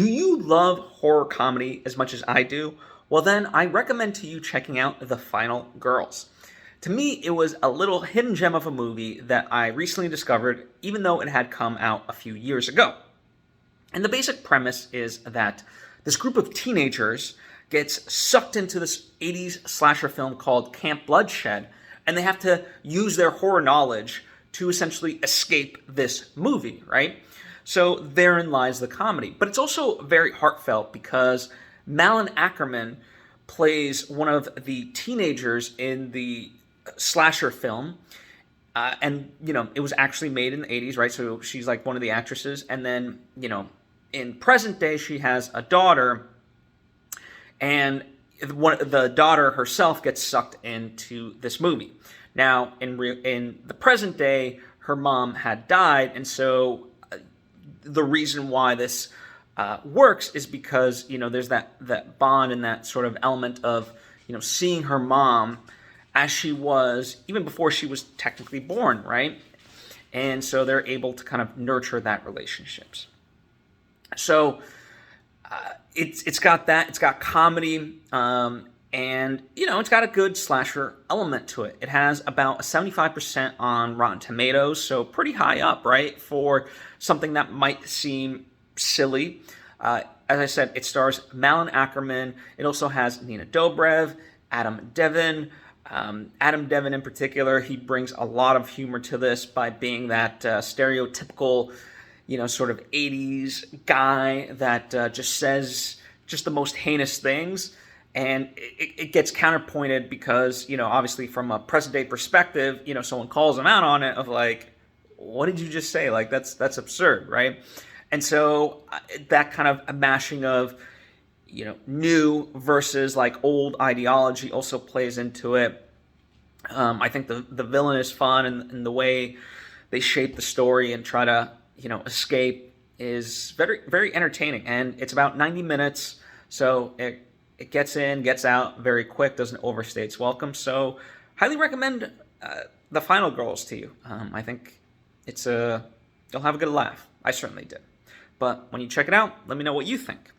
Do you love horror comedy as much as I do? Well, then I recommend to you checking out The Final Girls. To me, it was a little hidden gem of a movie that I recently discovered, even though it had come out a few years ago. And the basic premise is that this group of teenagers gets sucked into this 80s slasher film called Camp Bloodshed, and they have to use their horror knowledge to essentially escape this movie, right? So therein lies the comedy. But it's also very heartfelt because Malin Åkerman plays one of the teenagers in the slasher film. And, it was actually made in the 80s, right? So she's like one of the actresses. And then, in present day, she has a daughter. And the daughter herself gets sucked into this movie. Now, in the present day, her mom had died. And so the reason why this works is because, there's that bond and that sort of element of, seeing her mom as she was, even before she was technically born, right? And so they're able to kind of nurture that relationships. So it's got that, it's got comedy, and, it's got a good slasher element to it. It has about a 75% on Rotten Tomatoes, so pretty high up, right, for something that might seem silly. As I said, it stars Malin Åkerman. It also has Nina Dobrev, Adam DeVine. Adam DeVine in particular, he brings a lot of humor to this by being that stereotypical, sort of 80s guy that just says just the most heinous things. And it gets counterpointed because, obviously from a present-day perspective, someone calls him out on it of like, what did you just say? Like, that's absurd, right? And so that kind of a mashing of, new versus like old ideology also plays into it. I think the villain is fun, and the way they shape the story and try to, escape is very, very entertaining. And it's about 90 minutes, so it gets in, gets out very quick, doesn't overstay its welcome. So highly recommend The Final Girls to you. I think you'll have a good laugh. I certainly did. But when you check it out, let me know what you think.